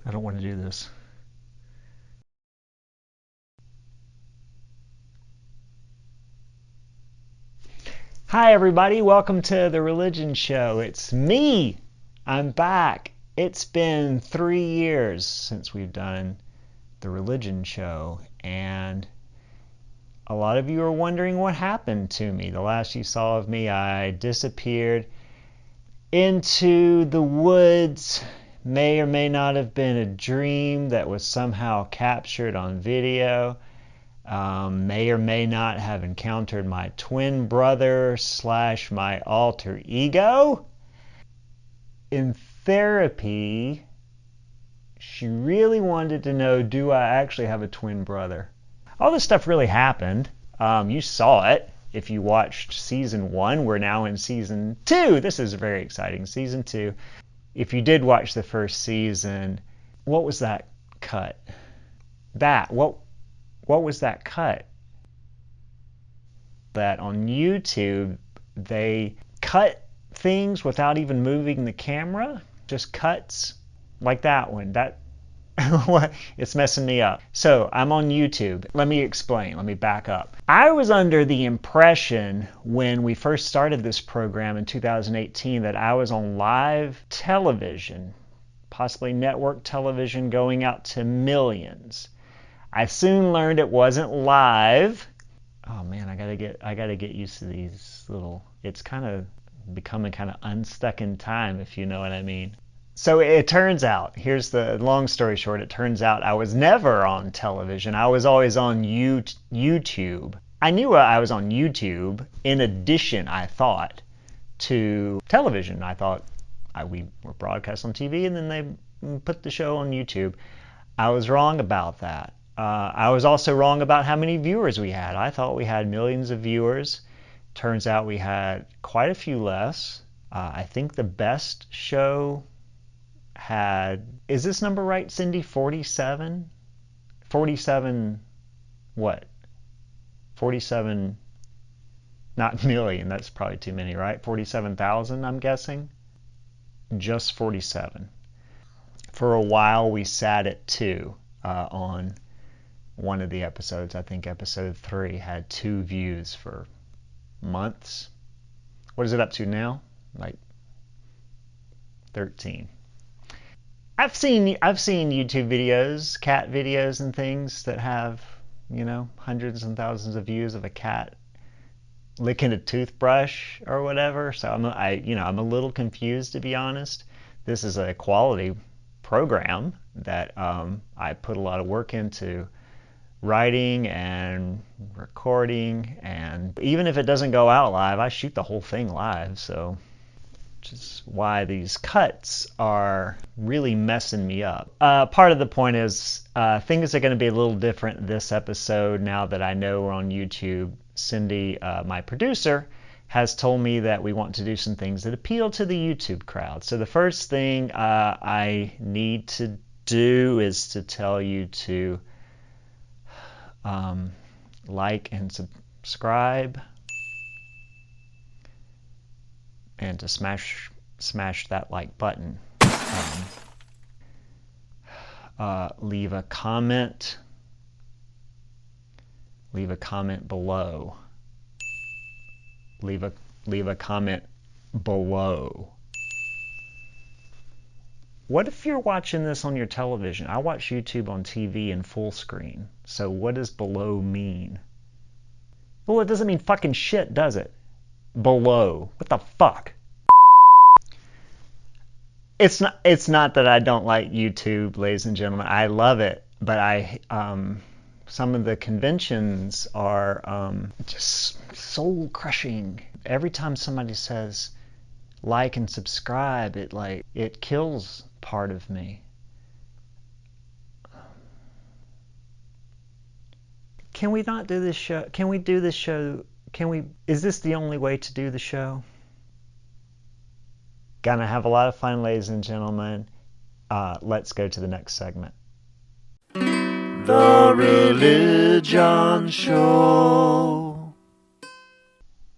I don't want to do this. Hi, everybody. Welcome to The Religion Show. It's me. I'm back. It's been 3 years since we've done The Religion Show, and a lot of you are wondering what happened to me. The last you saw of me, I disappeared into the woods. May or may not have been a dream that was somehow captured on video. May or may not have encountered my twin brother / my alter ego. In therapy, she really wanted to know, do I actually have a twin brother? All this stuff really happened. You saw it if you watched season 1. We're now in season 2. This is very exciting. Season 2. If you did watch the first season, what was that cut? What was that cut? That on YouTube, they cut things without even moving the camera. Just cuts like that one. It's messing me up. So I'm on YouTube. Let me explain. Let me back up. I was under the impression when we first started this program in 2018 that I was on live television, possibly network television, going out to millions. I soon learned it wasn't live. Oh man, I gotta get used to these little. It's kind of becoming kind of unstuck in time, if you know what I mean. So it turns out, here's the long story short, it turns out I was never on television. I was always on YouTube. I knew I was on YouTube in addition, I thought, to television. I thought we were broadcast on TV and then they put the show on YouTube. I was wrong about that. I was also wrong about how many viewers we had. I thought we had millions of viewers. Turns out we had quite a few less. I think the best show had, is this number right, Cindy? 47? 47 what? 47, not million, that's probably too many, right? 47,000, I'm guessing? Just 47. For a while we sat at 2 on one of the episodes. I think episode 3 had 2 views for months. What is it up to now? Like 13. I've seen YouTube videos, cat videos and things that have, hundreds and thousands of views of a cat licking a toothbrush or whatever. So I'm a little confused, to be honest. This is a quality program that I put a lot of work into writing and recording, and even if it doesn't go out live, I shoot the whole thing live, so which is why these cuts are really messing me up. Part of the point is things are going to be a little different this episode now that I know we're on YouTube. Cindy, my producer, has told me that we want to do some things that appeal to the YouTube crowd. So the first thing I need to do is to tell you to like and subscribe, and to smash that like button. Leave a comment below. Leave a comment below. What if you're watching this on your television? I watch YouTube on TV in full screen. So what does below mean? Well, it doesn't mean fucking shit, does it? Below. What the fuck? It's not that I don't like YouTube, ladies and gentlemen. I love it, but some of the conventions are just soul crushing. Every time somebody says like and subscribe, it kills part of me. Can we not do this show? Can we do this show? Is this the only way to do the show? Gonna have a lot of fun, ladies and gentlemen. Let's go to the next segment. The Religion Show.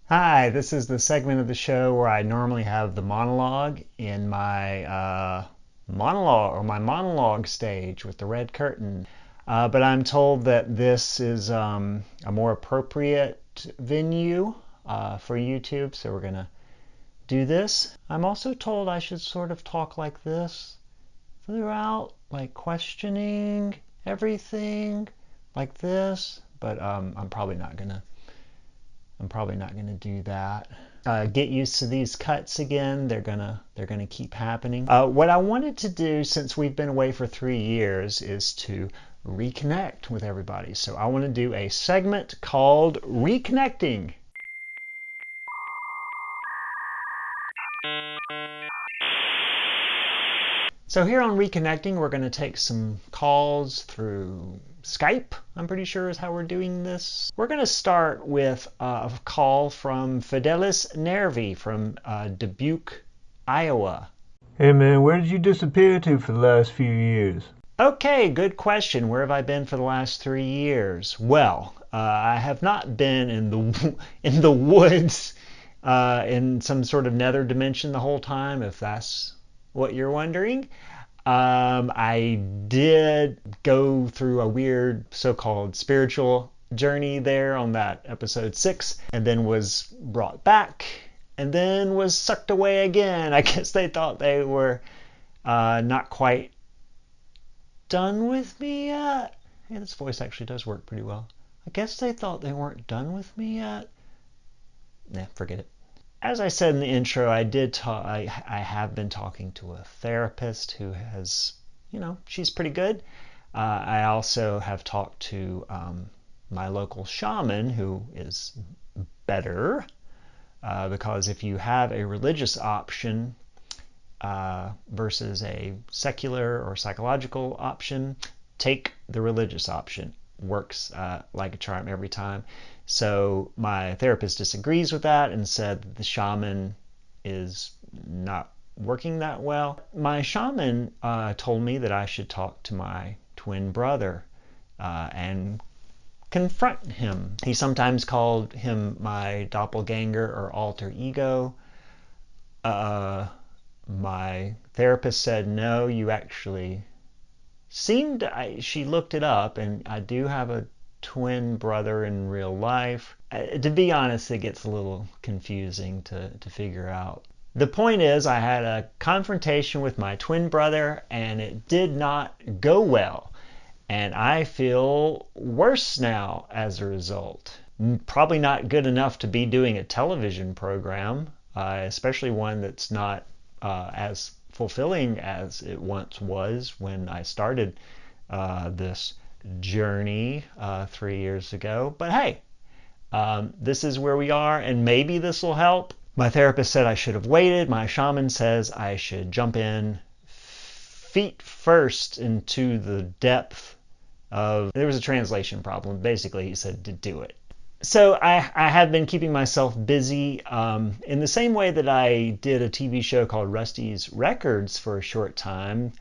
Hi, this is the segment of the show where I normally have the monologue in my monologue, or my monologue stage with the red curtain. But I'm told that this is a more appropriate venue for YouTube, so we're gonna do this. I'm also told I should sort of talk like this throughout, like questioning everything like this, but I'm probably not gonna do that. Get used to these cuts again. They're gonna keep happening. What I wanted to do, since we've been away for 3 years, is to reconnect with everybody. So I want to do a segment called Reconnecting. So here on Reconnecting, we're going to take some calls through Skype, I'm pretty sure is how we're doing this. We're going to start with a call from Fidelis Nervi from Dubuque, Iowa. Hey man, where did you disappear to for the last few years? Okay, good question. Where have I been for the last 3 years? Well, I have not been in the woods in some sort of nether dimension the whole time, if that's what you're wondering. I did go through a weird so-called spiritual journey there on that episode 6, and then was brought back, and then was sucked away again. I guess they thought they were not quite done with me yet. Yeah, this voice actually does work pretty well. I guess they thought they weren't done with me yet. Nah, forget it. As I said in the intro, I have been talking to a therapist who has, she's pretty good. I also have talked to my local shaman, who is better, because if you have a religious option versus a secular or psychological option, take the religious option. Works like a charm every time. So my therapist disagrees with that and said that the shaman is not working that well. My shaman told me that I should talk to my twin brother and confront him. He sometimes called him my doppelganger or alter ego. My therapist said, no, you actually she looked it up, and I do have a twin brother in real life. To be honest, it gets a little confusing to figure out. The point is, I had a confrontation with my twin brother, and it did not go well. And I feel worse now as a result. Probably not good enough to be doing a television program, especially one that's not as fulfilling as it once was when I started this journey 3 years ago. But hey, this is where we are, and maybe this will help. My therapist said I should have waited. My shaman says I should jump in feet first into the depth of... There was a translation problem. Basically, he said to do it. So I have been keeping myself busy in the same way that I did a TV show called Rusty's Records for a short time.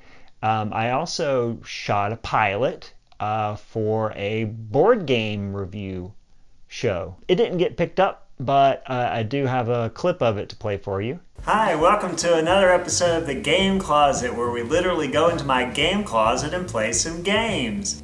I also shot a pilot for a board game review show. It didn't get picked up, but I do have a clip of it to play for you. Hi, welcome to another episode of The Game Closet, where we literally go into my game closet and play some games.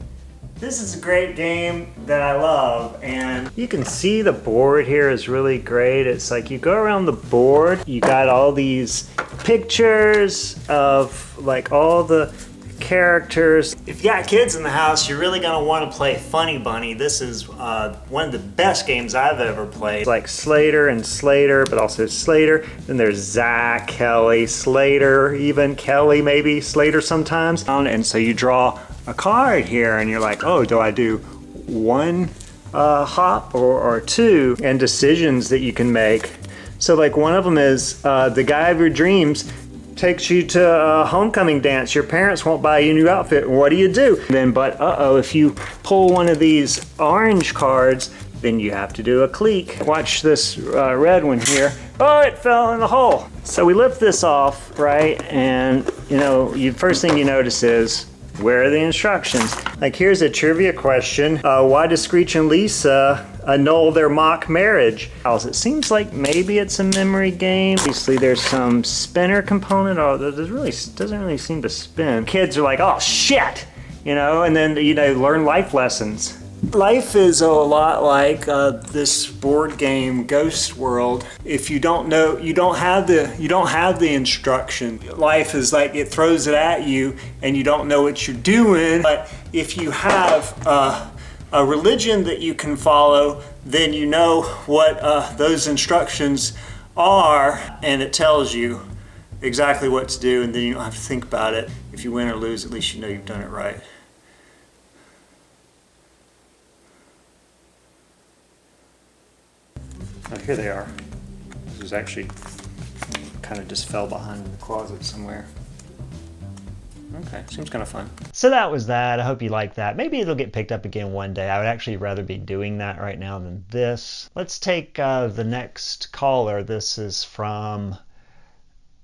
This is a great game that I love, and you can see the board here is really great. It's like you go around the board, you got all these pictures of like all the characters. If you got kids in the house, you're really gonna want to play Funny Bunny. This is one of the best games I've ever played. Like Slater and Slater, but also Slater. Then there's Zach, Kelly, Slater, even Kelly, maybe Slater sometimes. And so you draw a card here, and you're like, oh, do I do one hop or two? And decisions that you can make. So like one of them is the guy of your dreams takes you to a homecoming dance. Your parents won't buy you a new outfit. What do you do? Then, but if you pull one of these orange cards, then you have to do a clique. Watch this red one here. Oh, it fell in the hole. So we lift this off, right? And first thing you notice is, where are the instructions? Like here's a trivia question. Why do Screech and Lisa annul their mock marriage. It seems like maybe it's a memory game. Obviously there's some spinner component. Oh, this really doesn't really seem to spin. Kids are like, oh shit, and then learn life lessons. Life is a lot like this board game Ghost World. If you don't know, you don't have the instruction. Life is like it throws it at you and you don't know what you're doing. But if you have a religion that you can follow, then you know what those instructions are, and it tells you exactly what to do, and then you don't have to think about it. If you win or lose, at least you know you've done it right. Oh, here they are. This was actually kind of just fell behind in the closet somewhere. Okay, seems kind of fun. So that was that. I hope you liked that. Maybe it'll get picked up again one day. I would actually rather be doing that right now than this. Let's take the next caller. This is from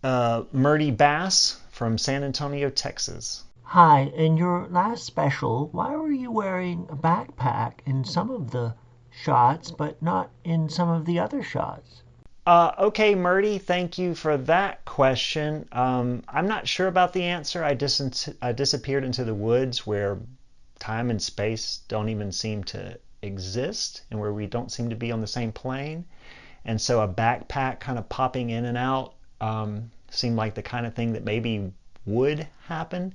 Murdy Bass from San Antonio, Texas. Hi, in your last special, why were you wearing a backpack in some of the shots, but not in some of the other shots? Okay, Murdy, thank you for that question. I'm not sure about the answer. I disappeared into the woods where time and space don't even seem to exist and where we don't seem to be on the same plane. And so a backpack kind of popping in and out seemed like the kind of thing that maybe would happen.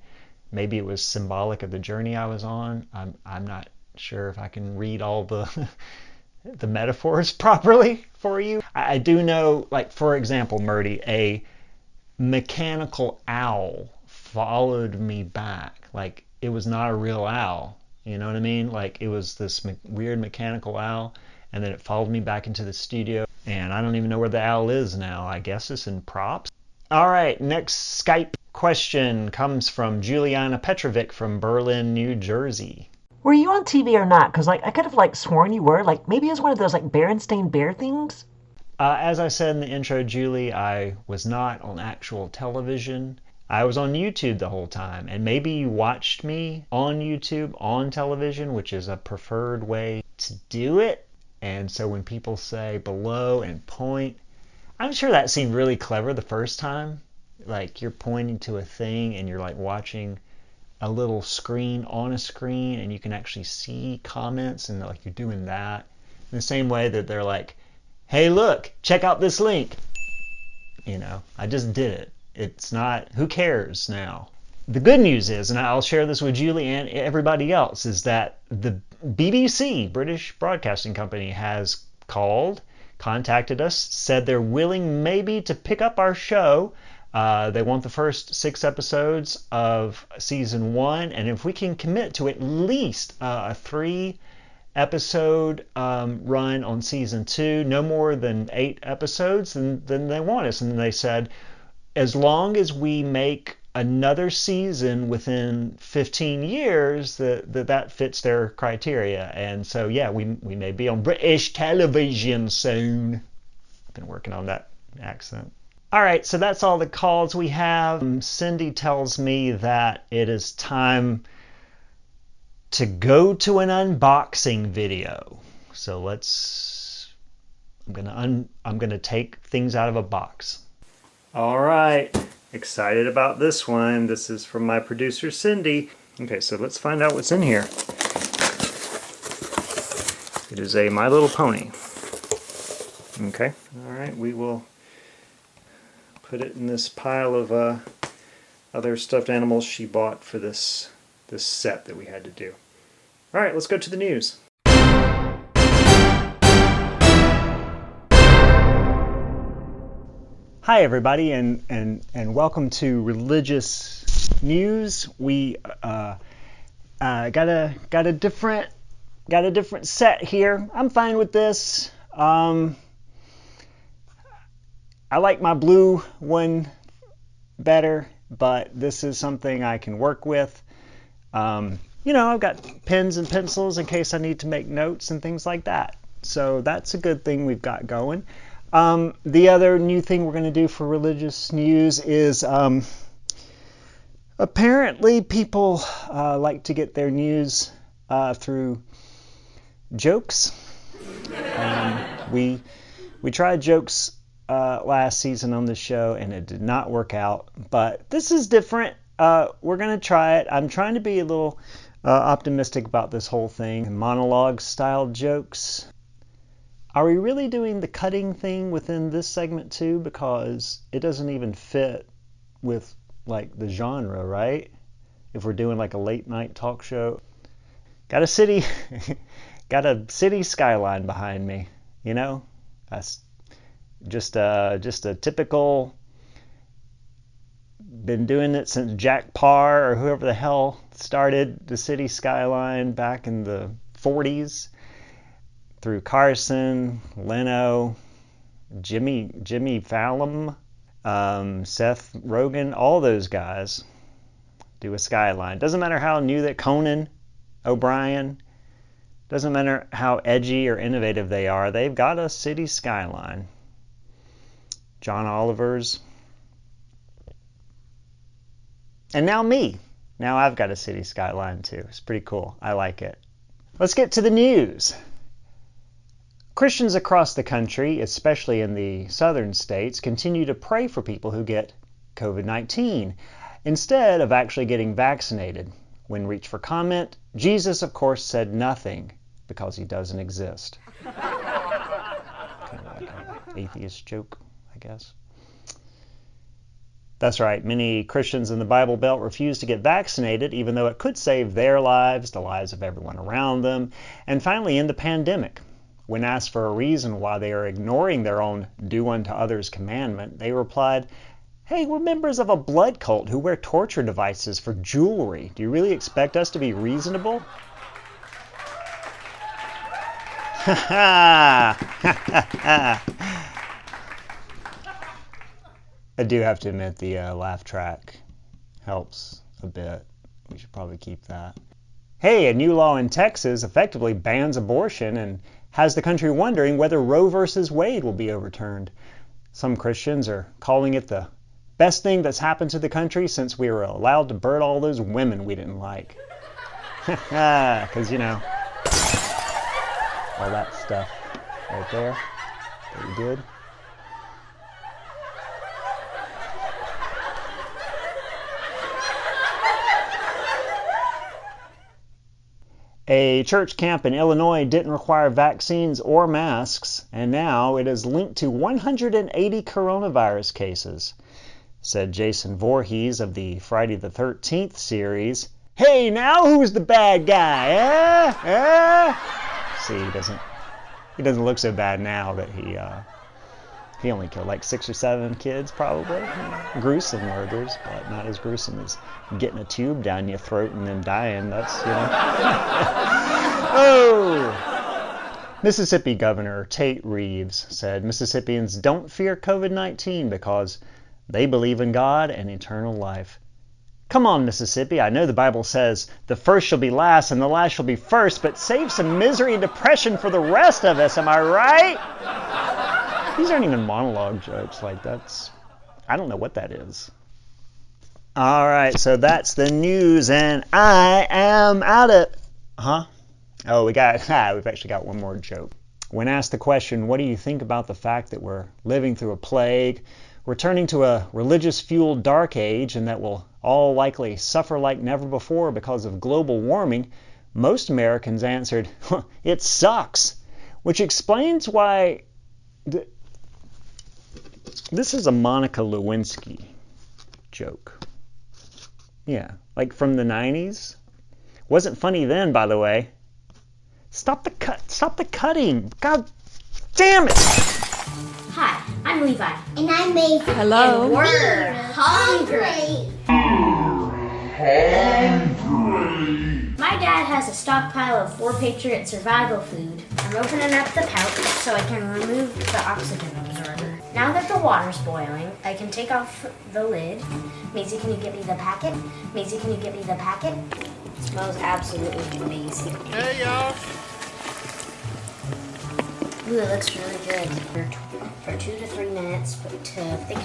Maybe it was symbolic of the journey I was on. I'm not sure if I can read all the the metaphors properly for you. I do know, like, for example, Murdy, a mechanical owl followed me back. Like, it was not a real owl. You know what I mean? Like, it was this weird mechanical owl, and then it followed me back into the studio, and I don't even know where the owl is now. I guess it's in props. All right, next Skype question comes from Juliana Petrovic from Berlin, New Jersey. Were you on TV or not? Because, I could have, sworn you were. Maybe it was one of those, Berenstain Bear things? As I said in the intro, Julie, I was not on actual television. I was on YouTube the whole time. And maybe you watched me on YouTube, on television, which is a preferred way to do it. And so when people say below and point, I'm sure that seemed really clever the first time. Like, you're pointing to a thing and you're, watching a little screen on a screen, and you can actually see comments, and you're doing that in the same way that they're like, hey, look, check out this link. I just did it. It's not, who cares now? The good news is, and I'll share this with Julie and everybody else, is that the BBC, British Broadcasting Company, has contacted us, said they're willing maybe to pick up our show. They want the first 6 episodes of season 1, and if we can commit to at least a 3-episode run on season 2, no more than 8 episodes, then they want us. And they said, as long as we make another season within 15 years, that fits their criteria. And so, yeah, we may be on British television soon. I've been working on that accent. All right, so that's all the calls we have. Cindy tells me that it is time to go to an unboxing video. So I'm gonna take things out of a box. All right, excited about this one. This is from my producer Cindy. Okay, so let's find out what's in here. It is a My Little Pony. Okay, all right, we will put it in this pile of other stuffed animals she bought for this set that we had to do. All right, let's go to the news. Hi everybody, and welcome to Religious News. We got a different set here. I'm fine with this. I like my blue one better, but this is something I can work with. I've got pens and pencils in case I need to make notes and things like that. So that's a good thing we've got going. The other new thing we're going to do for Religious News is apparently people like to get their news through jokes. We tried jokes last season on the show, and it did not work out. But this is different. We're going to try it. I'm trying to be a little optimistic about this whole thing. Monologue-style jokes. Are we really doing the cutting thing within this segment too? Because it doesn't even fit with like the genre, right? If we're doing like a late night talk show. Got a city skyline behind me, you know? That's just a typical, been doing it since Jack Parr or whoever the hell started the city skyline back in the 40s. Through Carson, Leno, Jimmy Fallon, Seth Rogen, all those guys do a skyline. Doesn't matter how new that Conan O'Brien, doesn't matter how edgy or innovative they are, they've got a city skyline. John Oliver's. And now me. Now I've got a city skyline too. It's pretty cool. I like it. Let's get to the news. Christians across the country, especially in the southern states, continue to pray for people who get COVID-19 instead of actually getting vaccinated. When reached for comment, Jesus, of course, said nothing because he doesn't exist. Kind of like an atheist joke, I guess. That's right, many Christians in the Bible Belt refuse to get vaccinated, even though it could save their lives, the lives of everyone around them, and finally end the pandemic. When asked for a reason why they are ignoring their own do unto others commandment, they replied, "Hey, we're members of a blood cult who wear torture devices for jewelry. Do you really expect us to be reasonable?" Ha ha! I do have to admit the laugh track helps a bit. We should probably keep that. Hey, a new law in Texas effectively bans abortion and has the country wondering whether Roe versus Wade will be overturned. Some Christians are calling it the best thing that's happened to the country since we were allowed to bird all those women we didn't like. Because, you know, all that stuff right there that we did. A church camp in Illinois didn't require vaccines or masks, and now it is linked to 180 coronavirus cases, said Jason Voorhees of the Friday the 13th series. Hey, now who's the bad guy, See, he doesn't look so bad now that he only killed like 6 or 7 kids, probably. Gruesome murders, but not as gruesome as getting a tube down your throat and then dying. That's, you know. Oh! Mississippi Governor Tate Reeves said Mississippians don't fear COVID-19 because they believe in God and eternal life. Come on, Mississippi, I know the Bible says the first shall be last and the last shall be first, but save some misery and depression for the rest of us, am I right? These aren't even monologue jokes. Like, that's, I don't know what that is. All right, so that's the news, and I am out of... Oh, we've actually got one more joke. When asked the question, what do you think about the fact that we're living through a plague, returning to a religious-fueled dark age, and that we'll all likely suffer like never before because of global warming, most Americans answered, it sucks, which explains why... This is a Monica Lewinsky joke. Yeah, like from the 90s. Wasn't funny then, by the way. Stop the cutting. God damn it. Hi, I'm Levi. And I'm Mason. Hello. And we're hungry. My dad has a stockpile of 4 Patriot survival food. I'm opening up the pouch so I can remove the oxygen absorber. Now that the water's boiling, I can take off the lid. Maisie, can you get me the packet? Maisie, can you get me the packet? It smells absolutely amazing. Hey, y'all. Ooh, it looks really good. For 2 to 3 minutes to thicken.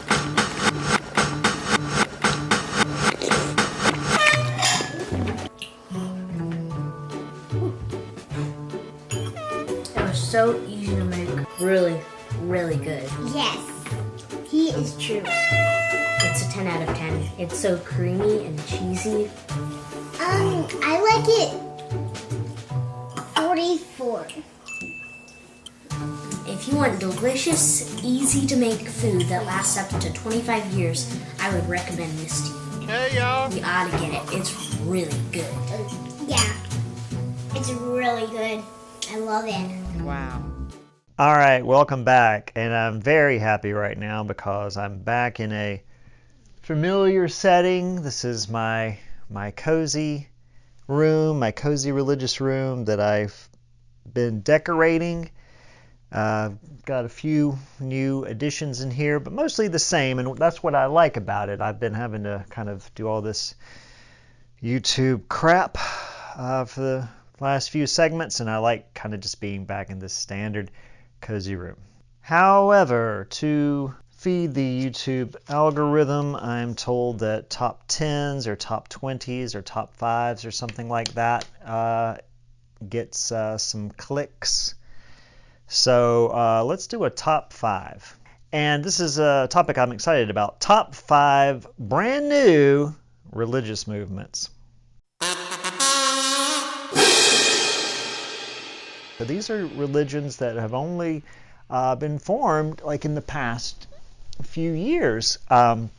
It was so easy to make. Really, really good. Yes, he is true. It's a 10 out of 10. It's so creamy and cheesy. I like it 44. If you want delicious, easy to make food that lasts up to 25 years, I would recommend this to you. Hey, y'all. You ought to get it. It's really good. Yeah, it's really good. I love it. Wow. All right, welcome back. And I'm very happy right now because I'm back in a familiar setting. This is my cozy room, my cozy religious room that I've been decorating. Got a few new additions in here, but mostly the same, and that's what I like about it. I've been having to kind of do all this YouTube crap for the last few segments, and I like kind of just being back in this standard cozy room. However, to feed the YouTube algorithm, I'm told that top 10s or top 20s or top 5s or something like that gets some clicks. So let's do a top 5. And this is a topic I'm excited about. Top 5 brand new religious movements. So these are religions that have only been formed like in the past few years. So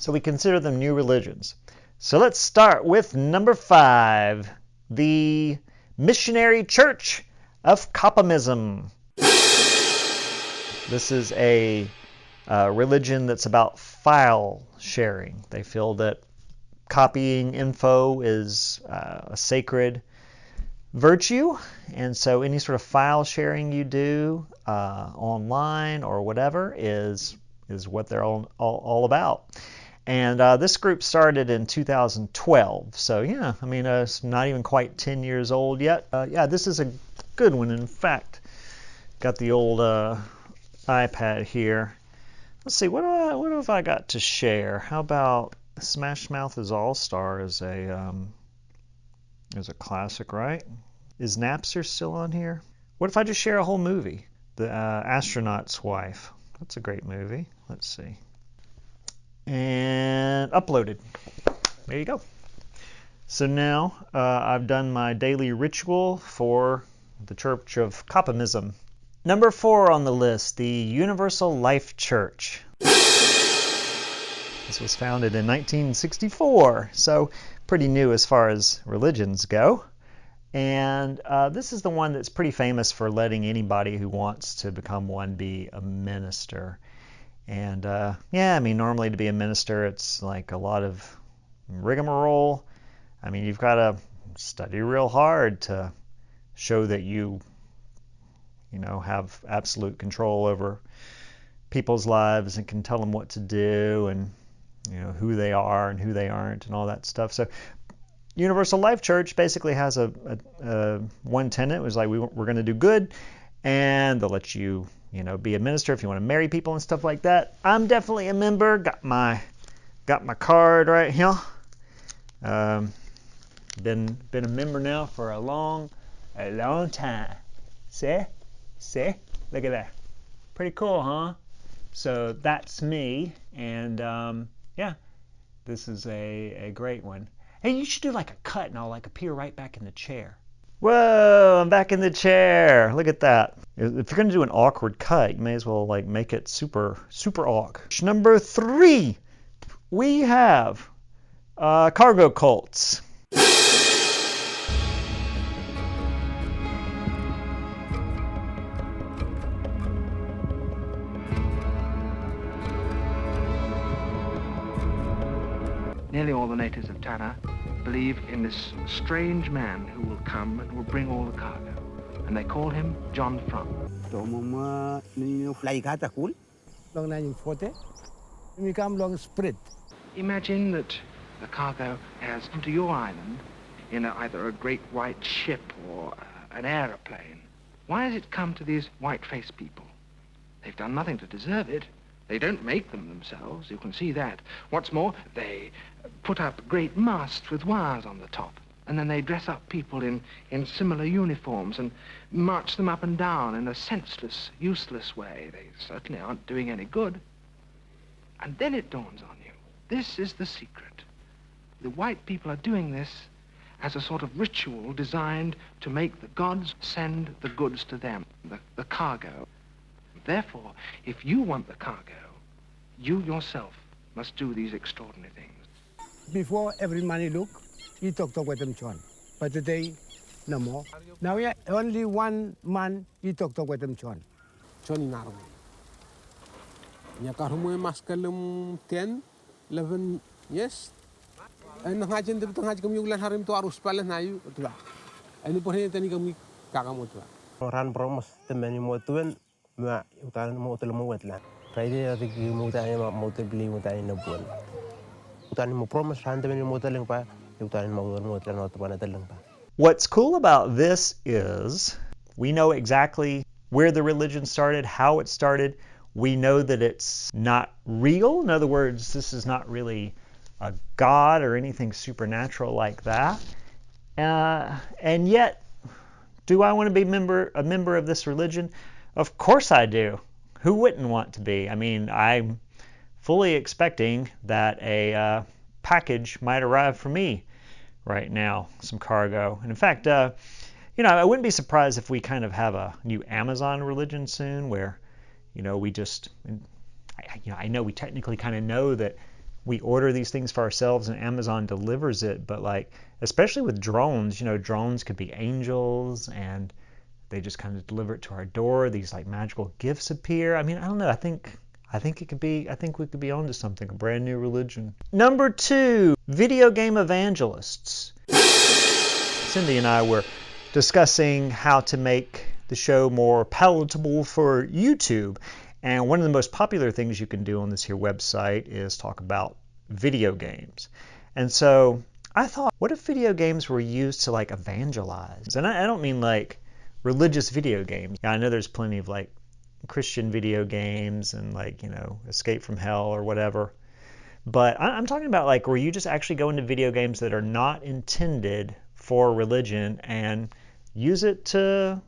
we consider them new religions. So let's start with number 5, the Missionary Church of Copimism. This is a religion that's about file sharing. They feel that copying info is a sacred virtue, and so any sort of file sharing you do online or whatever is what they're all about. And this group started in 2012, so yeah, I mean it's not even quite 10 years old yet. Yeah, this is a good one. In fact, got the old iPad here. Let's see, what have I got to share? How about Smash Mouth's All Star is a classic, right? Is Napster still on here? What if I just share a whole movie? The Astronaut's Wife. That's a great movie. Let's see. And uploaded. There you go. So now I've done my daily ritual for the Church of Copimism. Number 4 on the list, the Universal Life Church. This was founded in 1964, so pretty new as far as religions go. And this is the one that's pretty famous for letting anybody who wants to become one be a minister. And yeah, I mean, normally to be a minister, it's like a lot of rigmarole. I mean, you've got to study real hard to show that you have absolute control over people's lives and can tell them what to do and, who they are and who they aren't and all that stuff. So Universal Life Church basically has a one tenet. It was like, we're going to do good, and they'll let you, be a minister if you want to marry people and stuff like that. I'm definitely a member. Got my card right here. Been a member now for a long time. See? Look at that. Pretty cool, huh? So that's me, and yeah, this is a great one. Hey, you should do like a cut, and I'll like appear right back in the chair. Whoa, I'm back in the chair. Look at that. If you're gonna do an awkward cut, you may as well like make it super awkward. Number 3, we have cargo cults. Nearly all the natives of Tara believe in this strange man who will come and will bring all the cargo. And they call him John Frum. Imagine that the cargo has come to your island in either a great white ship or an aeroplane. Why has it come to these white-faced people? They've done nothing to deserve it. They don't make them themselves, you can see that. What's more, they put up great masts with wires on the top. And then they dress up people in similar uniforms and march them up and down in a senseless, useless way. They certainly aren't doing any good. And then it dawns on you, this is the secret. The white people are doing this as a sort of ritual designed to make the gods send the goods to them, the cargo. Therefore, if you want the cargo, you yourself must do these extraordinary things. Before, every man you look, he talk with them, John. But today, no more. Now, yeah, only one man, he talk with them, John. John Narrow. Nyakarumoy maskalum 10, 11, yes. And ngajin dito ngajin kami ulan harim to arus pala na yu, tuwa. Ani po rin tani kami kakamot tuwa. Ran promos temani mo tuwen, ma utan mo utel mo wetlan. Friday ati ki mo utan mo utel beli mo utan na buwan. Utan mo promos ran temani mo utel pa, utan mo utel no to pa na teleng pa. What's cool about this is we know exactly where the religion started, how it started. We know that it's not real. In other words, this is not really a god or anything supernatural like that. And yet, do I want to be a member of this religion? Of course I do. Who wouldn't want to be? I mean, I'm fully expecting that a package might arrive for me right now, some cargo. And in fact, I wouldn't be surprised if we kind of have a new Amazon religion soon where, we just, I know we technically kind of know that we order these things for ourselves and Amazon delivers it, but like, especially with drones, drones could be angels and they just kind of deliver it to our door. These like magical gifts appear. I mean, I don't know. I think we could be onto something, a brand new religion. Number 2, video game evangelists. Cindy and I were discussing how to make the show more palatable for YouTube. And one of the most popular things you can do on this here website is talk about video games. And so I thought, what if video games were used to like evangelize? And I don't mean like religious video games. I know there's plenty of like Christian video games and like, Escape from Hell or whatever. But I'm talking about like where you just actually go into video games that are not intended for religion and use it to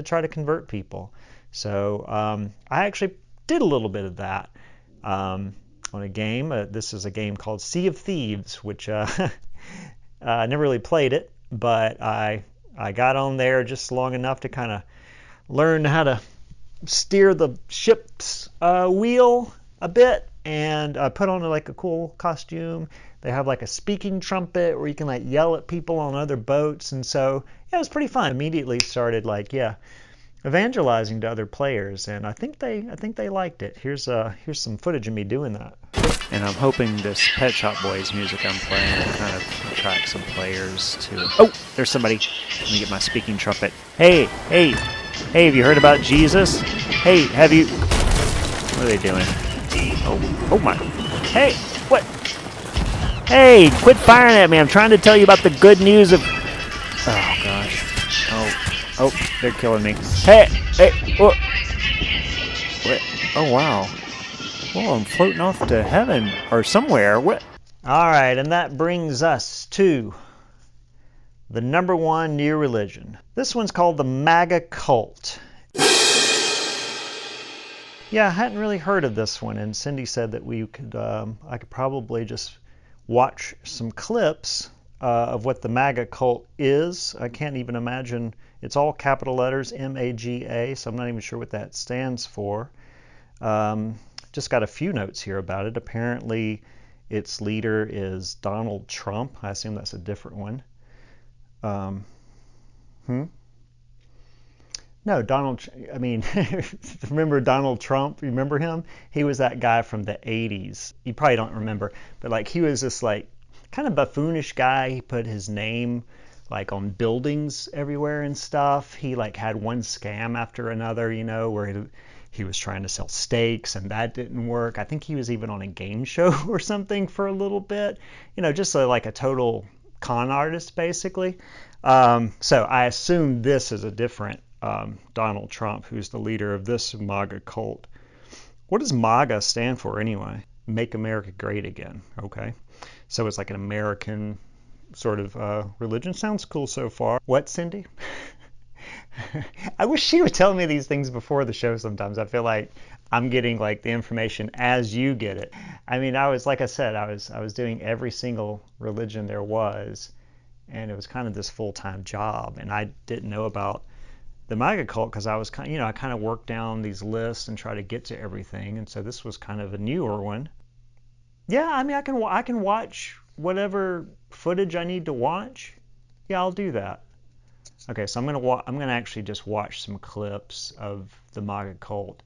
try to convert people. So I actually did a little bit of that on a game. This is a game called Sea of Thieves, which I never really played it, but I got on there just long enough to kind of learn how to steer the ship's wheel a bit, and put on like a cool costume. They have like a speaking trumpet where you can like yell at people on other boats, and so it was pretty fun. Immediately started evangelizing to other players, and I think they liked it. Here's some footage of me doing that. And I'm hoping this Pet Shop Boys music I'm playing will kind of attract some players to. Oh, there's somebody. Let me get my speaking trumpet. Hey, have you heard about Jesus? Hey, have you? What are they doing? Oh my. Hey, what? Hey, quit firing at me. I'm trying to tell you about the good news of. Oh gosh. Oh, they're killing me. Hey, what? Oh wow. Well, I'm floating off to heaven or somewhere. What? All right, and that brings us to the number 1 new religion. This one's called the MAGA cult. Yeah, I hadn't really heard of this one, and Cindy said that I could probably just watch some clips of what the MAGA cult is. I can't even imagine. It's all capital letters, MAGA, so I'm not even sure what that stands for. Just got a few notes here about it. Apparently, its leader is Donald Trump. I assume that's a different one. No, remember Donald Trump? Remember him? He was that guy from the 80s. You probably don't remember, but like he was this like kind of buffoonish guy. He put his name like on buildings everywhere and stuff. He like had one scam after another, where he was trying to sell steaks and that didn't work. I think he was even on a game show or something for a little bit. Just like a total con artist basically. So I assume this is a different Donald Trump, who's the leader of this MAGA cult. What does MAGA stand for anyway? Make America Great Again. Okay. So it's like an American sort of religion. Sounds cool so far. What, Cindy? I wish she would tell me these things before the show sometimes. I feel like I'm getting like the information as you get it. I mean, like I said, I was doing every single religion there was, and it was kind of this full-time job, and I didn't know about the MAGA cult because I was I kind of worked down these lists and try to get to everything, and so this was kind of a newer one. Yeah, I mean, I can watch whatever footage I need to watch. Yeah, I'll do that. Okay, so I'm gonna actually just watch some clips of the MAGA cult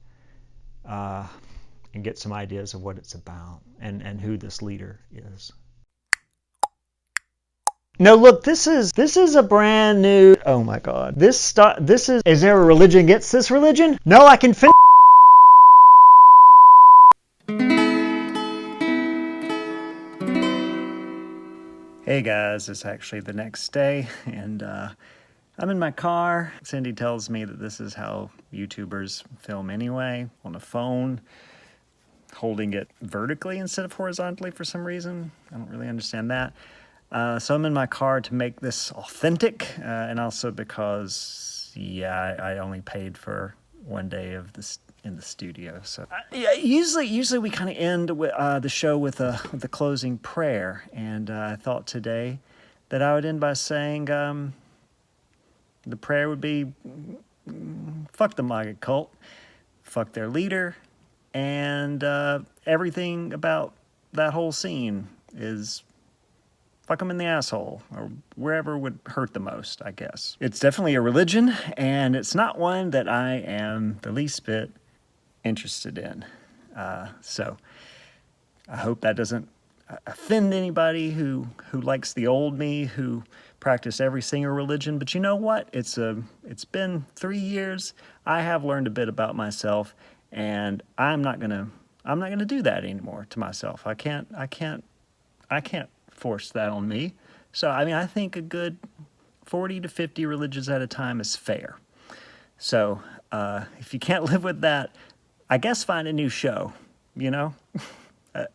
and get some ideas of what it's about and who this leader is. No, look, this is a brand new. Oh my God, this is. Is there a religion against this religion? No, I can finish. Hey guys, it's actually the next day, and I'm in my car. Cindy tells me that this is how YouTubers film anyway, on a phone, holding it vertically instead of horizontally for some reason. I don't really understand that. So I'm in my car to make this authentic, and also because, yeah, I only paid for one day of this in the studio. So usually we kind of end the show with the closing prayer, and I thought today that I would end by saying the prayer would be, fuck the MAGA cult, fuck their leader, and everything about that whole scene is fuck them in the asshole, or wherever would hurt the most, I guess. It's definitely a religion, and it's not one that I am the least bit interested in. So I hope that doesn't offend anybody who likes the old me, who practiced every single religion. But you know what? It's been 3 years. I have learned a bit about myself, and I'm not gonna do that anymore to myself. I can't force that on me. So I mean, I think a good 40 to 50 religions at a time is fair. So if you can't live with that, I guess find a new show, you know? I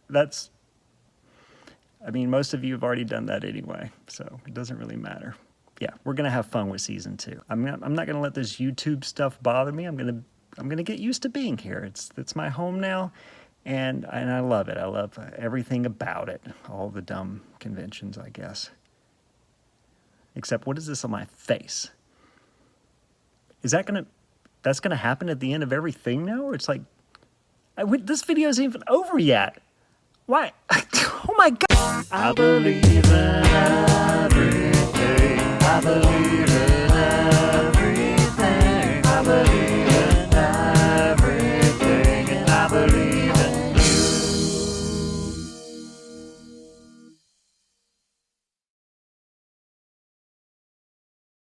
mean, most of you have already done that anyway, so it doesn't really matter. Yeah, we're going to have fun with season 2. I'm not going to let this YouTube stuff bother me. I'm going to get used to being here. It's my home now, and I love it. I love everything about it. All the dumb conventions, I guess. Except, what is this on my face? That's going to happen at the end of everything now? Or it's like, this video isn't even over yet. Why? Oh my God. I believe in